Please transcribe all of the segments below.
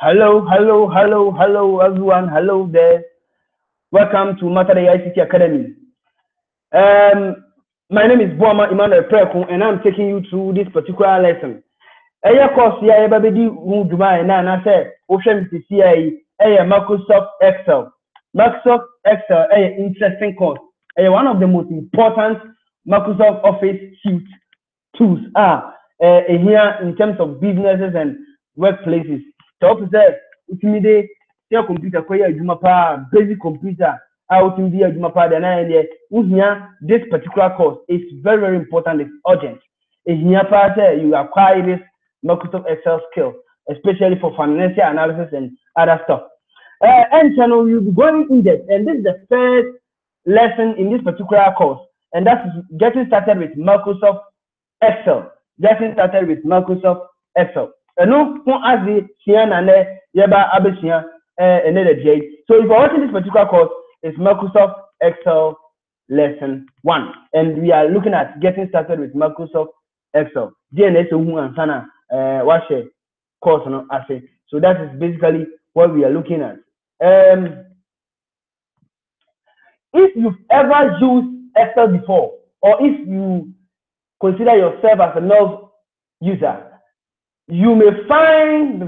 Hello, everyone. Hello there. Welcome to Matter ICT Academy. My name is Boama Emmanuel Preku, and I'm taking you through this particular lesson. Course here, everybody who do my and I say, Ocean PCA, Microsoft Excel. Microsoft Excel, interesting course. One of the most important Microsoft Office suite tools are here in terms of businesses and workplaces. Top says, ultimately, your computer, basic computer, out in the this particular course is very, very important. It's urgent. You acquire this Microsoft Excel skill, especially for financial analysis and other stuff. And channel, you'll be going in depth, and this is the first lesson in this particular course, and that's getting started with Microsoft Excel. Getting started with Microsoft Excel. No, as the Sienna Yaba Abishia another day. So if you're watching this particular course, it's Microsoft Excel lesson 1, and we are looking at getting started with Microsoft Excel. DNS and Sana watch course no I say. So that is basically what we are looking at. If you've ever used Excel before, or if you consider yourself as a novice user, you may find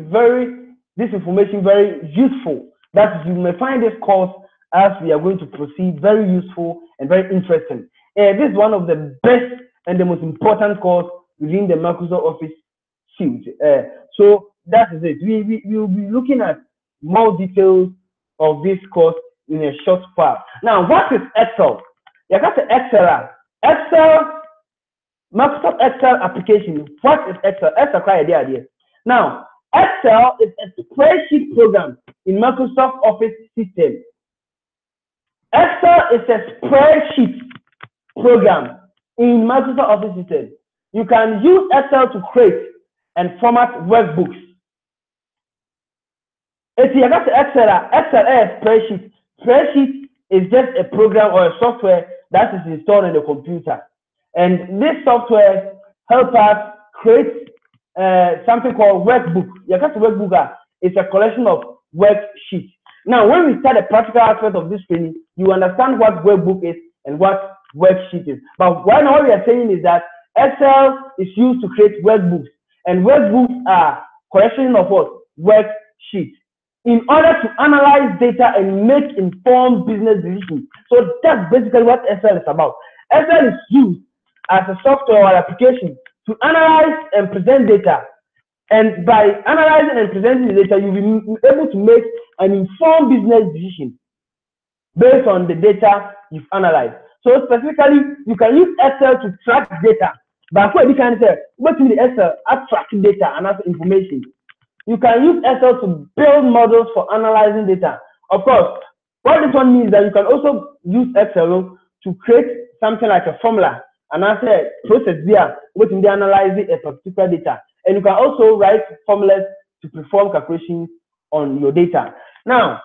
this information very useful. That you may find this course, as we are going to proceed, very useful and very interesting. This is one of the best and the most important course within the Microsoft Office suite. So that is it. We will be looking at more details of this course in a short part. Now, what is Excel? You got the Excel. Microsoft Excel application. What is Excel? Excel quite the idea. Now, Excel is a spreadsheet program in Microsoft Office system. Excel is a spreadsheet program in Microsoft Office system. You can use Excel to create and format workbooks. If you got Excel is spreadsheet. Spreadsheet is just a program or a software that is installed in the computer. And this software helps us create something called workbook. Your workbook is a collection of worksheets. Now, when we start the practical aspect of this training, you understand what workbook is and what worksheet is. But right now, what we are saying is that Excel is used to create workbooks, and workbooks are collection of what? Worksheets. In order to analyze data and make informed business decisions. So that's basically what Excel is about. Excel is used as a software or application to analyze and present data. And by analyzing and presenting the data, you'll be able to make an informed business decision based on the data you've analyzed. So specifically, you can use Excel to track data. But what you can say, what is the Excel? Track data and other information. You can use Excel to build models for analyzing data. Of course, what this one means is that you can also use Excel to create something like a formula and answer process there, which in analyzing a particular data. And you can also write formulas to perform calculations on your data. Now,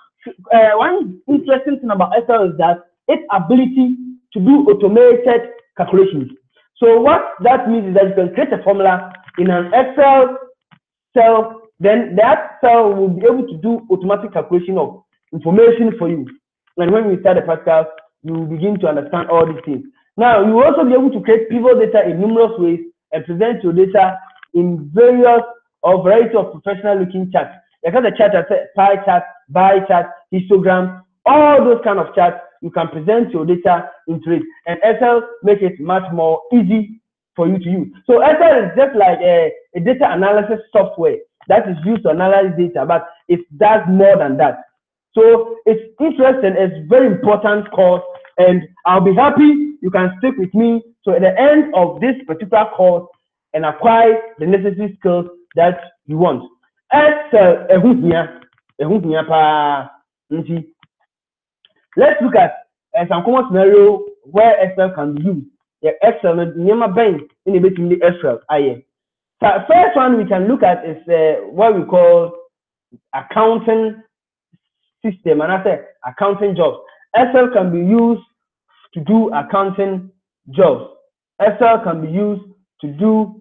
one interesting thing about Excel is that its ability to do automated calculations. So what that means is that you can create a formula in an Excel cell. Then that cell will be able to do automatic calculation of information for you. And when we start the practical, you will begin to understand all these things. Now, you will also be able to create pivot data in numerous ways and present your data in various or variety of professional-looking charts. Like the chart, pie chart, bar chart, histogram, all those kind of charts, you can present your data into it. And Excel makes it much more easy for you to use. So Excel is just like a data analysis software that is used to analyze data, but it does more than that. So it's interesting, it's very important course, and I'll be happy you can stick with me so at the end of this particular course and acquire the necessary skills that you want. Excel, let's look at some common scenario where Excel can be used. Excel, in the Excel. The first one we can look at is what we call accounting system, and I say accounting jobs. Excel can be used to do accounting jobs. Excel can be used to do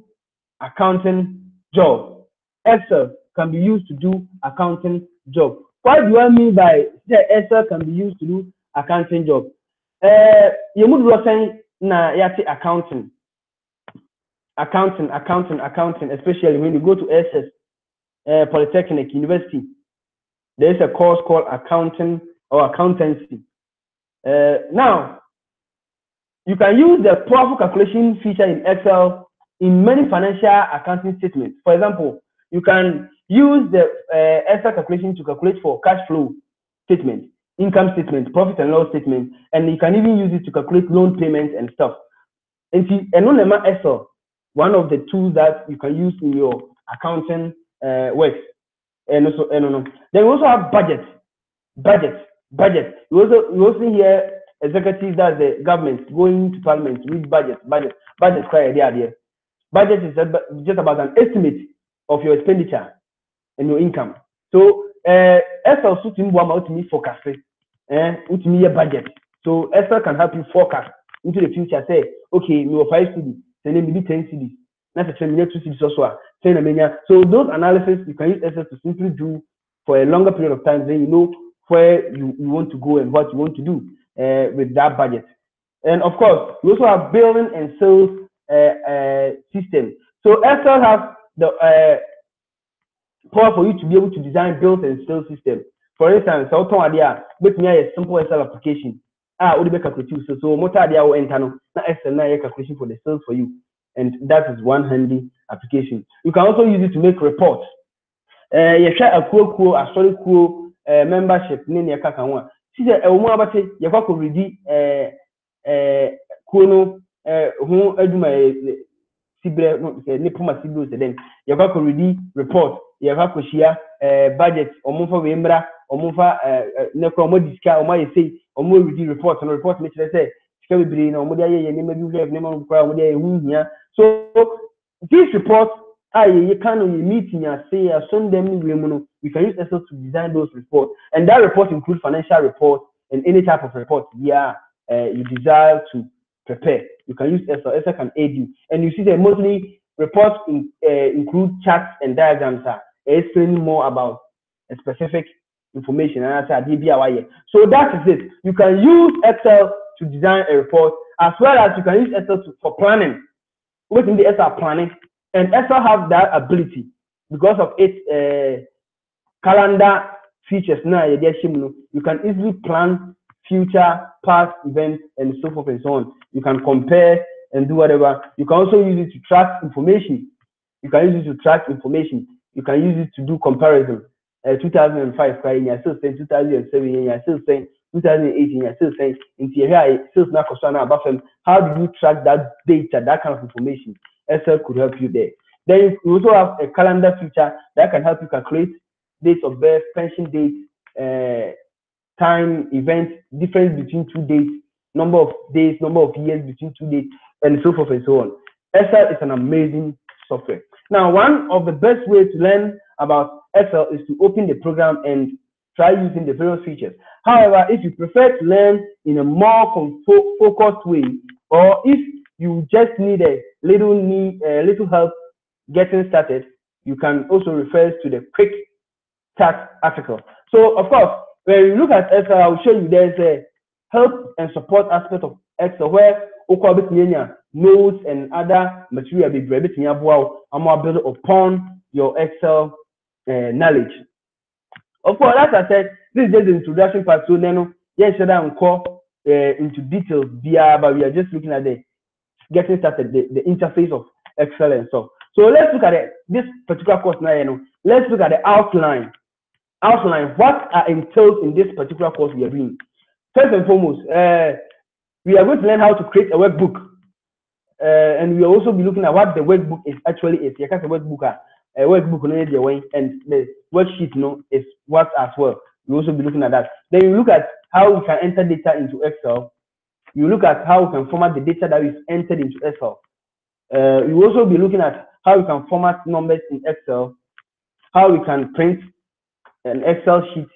accounting jobs. Excel can be used to do accounting job. What do I mean by Excel can be used to do accounting job? You would say na yati accounting, especially when you go to SS Polytechnic University. There is a course called accounting or accountancy. Now, you can use the powerful calculation feature in Excel in many financial accounting statements. For example, you can use the Excel calculation to calculate for cash flow statement, income statement, profit and loss statement, and you can even use it to calculate loan payments and stuff. And Excel, one of the tools that you can use in your accounting works. And also, then we also have budget. You also hear executives, that's the government, going to parliament to read budget. Quite idea. Budget is just about an estimate of your expenditure and your income. So Excel suits me forecast. Ultimately budget. So Excel can help you forecast into the future. Say, okay, me 5 CDs, then maybe 10 CDs. That's a 2 CDs also. So those analysis you can use Excel to simply do for a longer period of time. Then you know where you want to go and what you want to do with that budget. And of course, we also have billing and sales system. So Excel has the power for you to be able to design bills and sales system. For instance, so idea, but me a simple Excel application. Would be calculate so motor idea will enter no Excel na calculation for the sales for you, and that is one handy application. You can also use it to make reports. You share a cool membership name your kaka one. See the umu abate you can read kono who eduma sibre no ne puma sibro then you can read report you can share budget omunfa wembra omunfa ne ko mo diska o ma say omo read report no report me say sika bebre na omo dey ye ne ma bi have ne ma ko omo dey hu hia. So this report you can meeting and say send them you can use Excel to design those reports, and that report includes financial reports and any type of report you desire to prepare. You can use Excel. Excel can aid you, and you see the monthly reports include charts and diagrams explaining more about a specific information. And I said, so that is it. You can use Excel to design a report, as well as you can use Excel for planning. Within the Excel planning, and Excel have that ability because of its calendar features. Now you can easily plan future, past events, and so forth and so on. You can compare and do whatever. You can also use it to track information. You can use it to track information. You can use it to do comparison. 2005, you're still saying 2007, you're still saying 2018, you're still saying in how do you track that data, that kind of information? Excel could help you there. Then you also have a calendar feature that can help you calculate dates of birth, pension dates, time, events, difference between 2 dates, number of days, number of years between 2 dates, and so forth and so on. Excel is an amazing software. Now, one of the best ways to learn about Excel is to open the program and try using the various features. However, if you prefer to learn in a more focused way, or if you just need a little help getting started, you can also refer to the quick start article. So, of course, when you look at Excel, I will show you there's a help and support aspect of Excel where notes and other material be built upon your Excel knowledge. Of course, as I said, this is just the introduction part. So, into details, but we are just looking at the getting started, the interface of Excel and stuff. So let's look at this particular course now. Let's look at the outline. What are entailed in this particular course we are doing? First and foremost, we are going to learn how to create a workbook, and we will also be looking at what the workbook actually is. You can say workbook, a workbook and the worksheet is what as well. We will also be looking at that. Then you look at how we can enter data into Excel. You look at how we can format the data that is entered into Excel. We will also be looking at how we can format numbers in Excel, how we can print an Excel sheet,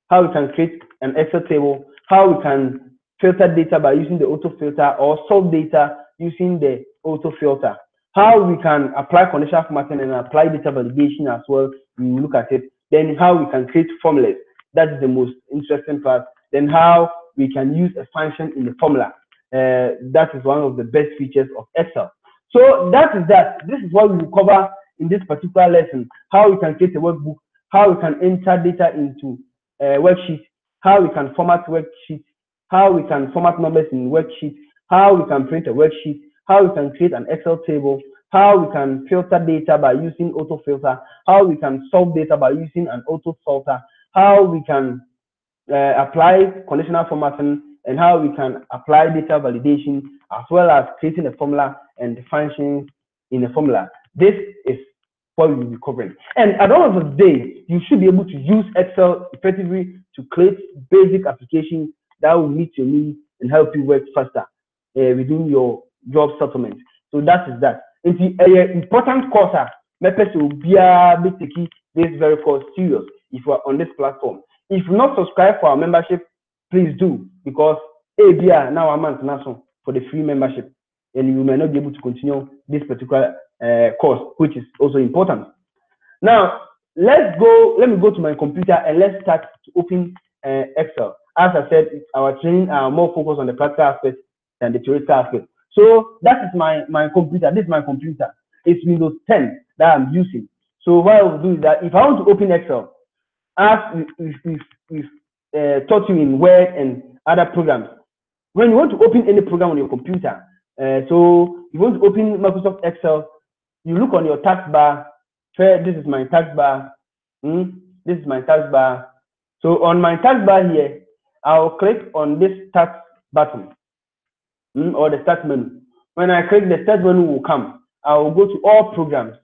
how we can create an Excel table, how we can filter data by using the auto filter or sort data using the auto filter. how we can apply conditional formatting and apply data validation as well. We will look at it. Then how we can create formulas. That is the most interesting part. Then how we can use a function in the formula. That is one of the best features of Excel. So that is that. This is what we will cover in this particular lesson. How we can create a workbook, how we can enter data into a worksheet, how we can format worksheets, how we can format numbers in worksheets, how we can print a worksheet, how we can create an Excel table, how we can filter data by using auto filter, how we can solve data by using an auto sorter, how we can apply conditional formatting, and how we can apply data validation, as well as creating a formula and the functions in a formula. This is what we will be covering. And at the end of the day, you should be able to use Excel effectively to create basic applications that will meet your needs and help you work faster within your job settlement. So that is that. It's an important course. Mepes will be taking this very course serious if you are on this platform. If you're not subscribed for our membership, please do, because ABR now I'm international for the free membership, and you may not be able to continue this particular course, which is also important. Now, let me go to my computer and let's start to open Excel. As I said, our training are more focused on the practical aspect than the theoretical aspect. So that is my computer. This is my computer. It's Windows 10 that I'm using. So what I will do is that if I want to open Excel, as we've taught you in Word and other programs, when you want to open any program on your computer, so you want to open Microsoft Excel, you look on your taskbar. This is my taskbar. This is my taskbar. So on my taskbar here, I'll click on this task button or the start menu. When I click, the start menu will come. I will go to all programs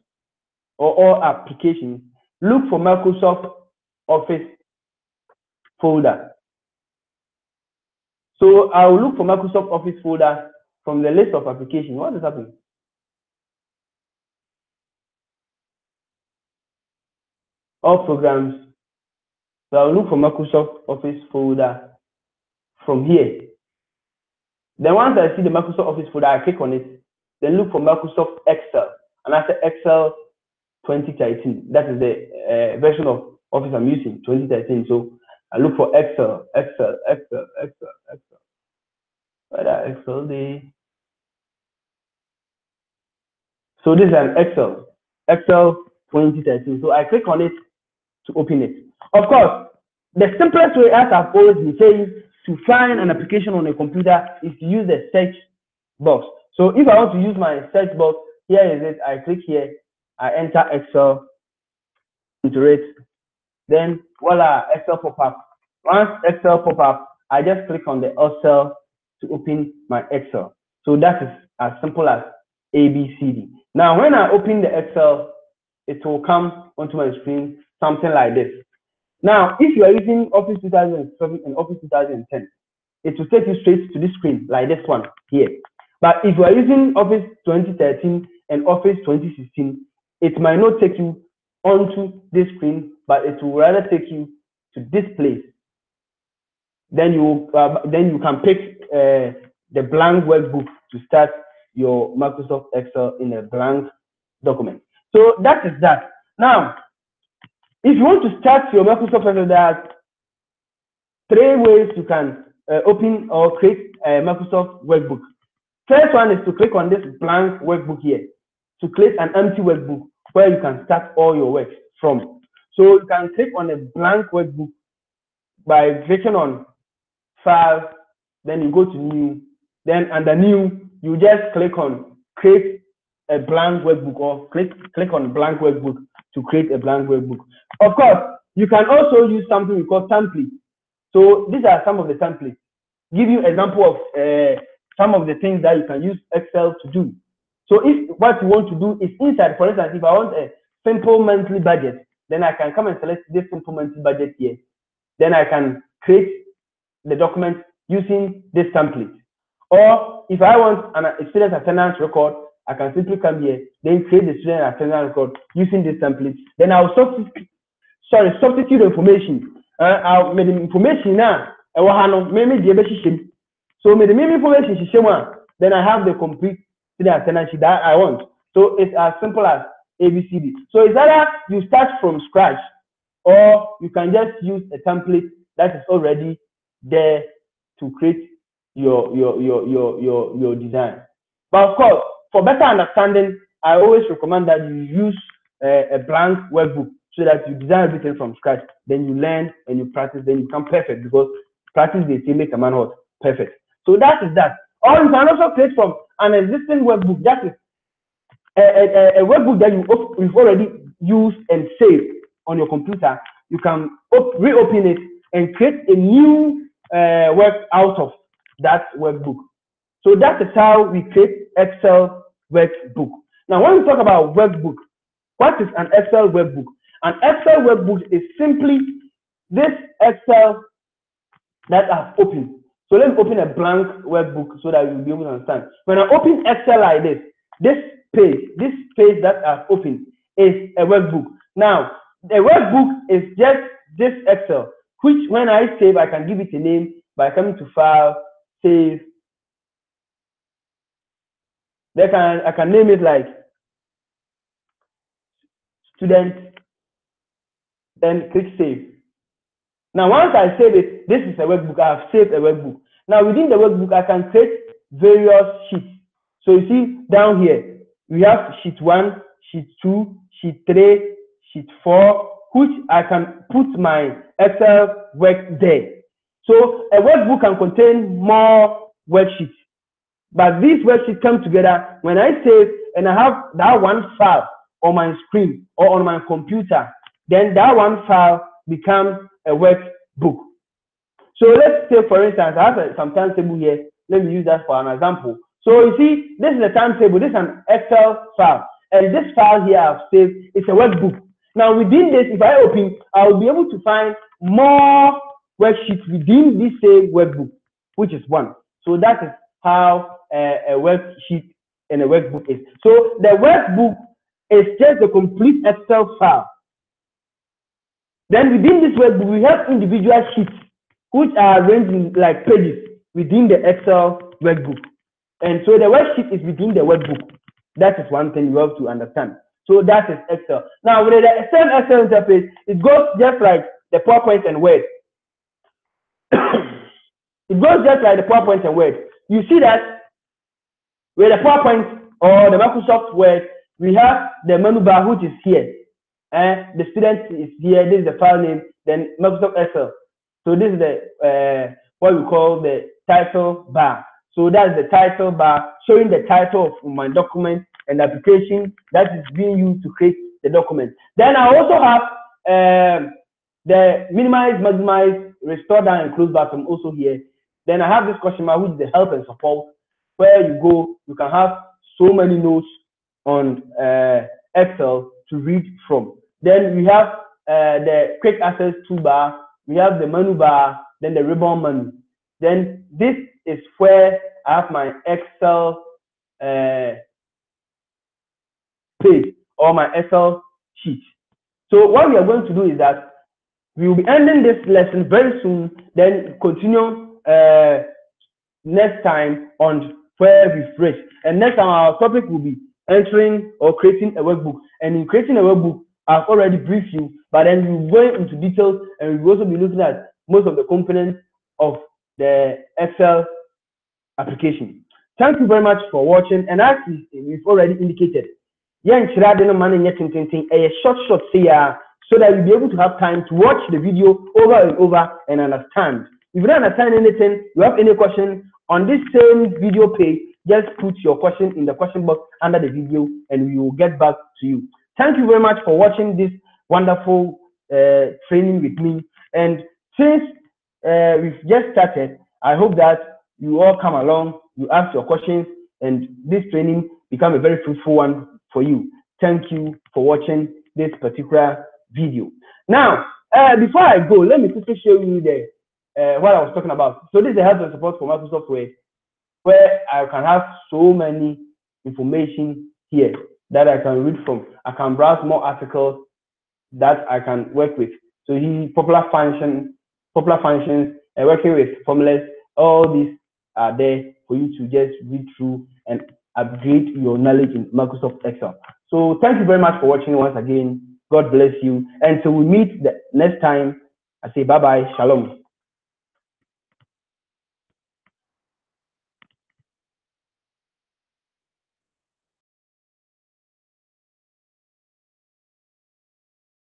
or all applications. Look for Microsoft Office folder. So I will look for Microsoft Office folder from the list of applications. What is happening? All programs. So I'll look for Microsoft Office folder from here. Then once I see the Microsoft Office folder, I click on it. Then look for Microsoft Excel. And I say Excel 2013. That is the version of Office I'm using, 2013. So I look for Excel. Where Excel there? So this is an Excel 2013. So I click on it to open it. Of course, the simplest way, as I've always been saying, to find an application on a computer is to use the search box. So if I want to use my search box, here is it. I click here, I enter Excel, enter it, then voila, Excel pop up. Once Excel pop up, I just click on the Excel to open my Excel. So that is as simple as ABCD. Now, when I open the Excel, it will come onto my screen something like this. Now, if you are using Office 2007 and Office 2010, it will take you straight to this screen like this one here. But if you are using Office 2013 and Office 2016, it might not take you onto this screen, but it will rather take you to this place. Then you can pick the blank workbook to start your Microsoft Excel in a blank document. So that is that. Now, if you want to start your Microsoft Excel, there are 3 ways you can open or create a Microsoft workbook. First one is to click on this blank workbook here to create an empty workbook where you can start all your work from. So you can click on a blank workbook by clicking on File, then you go to New, then under New, you just click on Create a blank workbook, or click on blank workbook to create a blank workbook. Of course, you can also use something we call template. So these are some of the templates. Give you example of some of the things that you can use Excel to do. So if what you want to do is inside, for instance, if I want a simple monthly budget, then I can come and select this simple monthly budget here. Then I can create the document using this template. Or if I want a student attendance record, I can simply come here, then create the student attendance record using this template. Then I'll substitute information. I'll make the information now. So make the information, then I have the complete student attendance sheet that I want. So it's as simple as ABCD. So it's either you start from scratch, or you can just use a template that is already there to create your design. But of course, for better understanding, I always recommend that you use a blank workbook so that you design everything from scratch. Then you learn and you practice, then you become perfect, because practice they say make a man what? Perfect. So that is that. Or you can also create from an existing workbook, that is a workbook that you've already used and saved on your computer. You can reopen it and create a new work out of that workbook. So that is how we create Excel workbook. Now, when we talk about workbook, what is an Excel workbook? An Excel workbook is simply this Excel that I've opened. So let me open a blank workbook so that you'll be able to understand. When I open Excel like this page that I've opened is a workbook. Now, the workbook is just this Excel, which when I save, I can give it a name by coming to File, Save. Then I can name it like Student, then click Save. Now, once I save it, this is a workbook. I have saved a workbook. Now, within the workbook, I can create various sheets. So you see down here, we have sheet 1, sheet 2, sheet 3, sheet 4, which I can put my Excel work there. So a workbook can contain more worksheets, but these worksheets come together when I save and I have that one file on my screen or on my computer. Then that one file becomes a workbook. So let's say, for instance, I have some timetable here. Let me use that for an example. So you see, this is a timetable. This is an Excel file, and this file here I've saved is a workbook. Now within this, if I open, I will be able to find more worksheets within this same workbook, which is 1. So that is how a worksheet and a workbook is. So the workbook is just a complete Excel file. Then within this workbook, we have individual sheets which are arranged in like pages within the Excel workbook. And so the worksheet is within the workbook. That is one thing you have to understand. So that is Excel. Now with the same Excel interface, it goes just like the PowerPoint and Word. It goes just like the PowerPoint and Word. You see that with the PowerPoint or the Microsoft Word, we have the menu bar which is here. And the student is here. This is the file name. Then Microsoft Excel. So this is the what we call the title bar. So that's the title bar showing the title of my document and the application that is being used to create the document. Then I also have the minimize, maximize, restore down and close button also here. Then I have this question mark, which is the help and support, where you go, you can have so many notes on Excel to read from. Then we have the quick access toolbar, we have the menu bar, then the ribbon menu. Then this is where I have my Excel page or my Excel sheet. So what we are going to do is that we will be ending this lesson very soon, then continue next time on where we've reached. And next time our topic will be entering or creating a workbook. And in creating a workbook, I've already briefed you, but then we'll go into details and we'll also be looking at most of the components of the Excel application. Thank you very much for watching. And as we've already indicated, a short here, so that you'll be able to have time to watch the video over and over and understand. If you don't understand anything, you have any question on this same video page, just put your question in the question box under the video and we will get back to you. Thank you very much for watching this wonderful training with me. And since we've just started, I hope that you all come along, you ask your questions, and this training become a very fruitful one for you. Thank you for watching this particular video. Now, before I go, let me quickly show you the what I was talking about. So this is the help and support for Microsoft Word, where I can have so many information here that I can read from. I can browse more articles that I can work with. So here, popular functions, working with formulas, all these are there for you to just read through and upgrade your knowledge in Microsoft Excel. So thank you very much for watching once again. God bless you. Until we meet the next time, I say bye-bye. Shalom.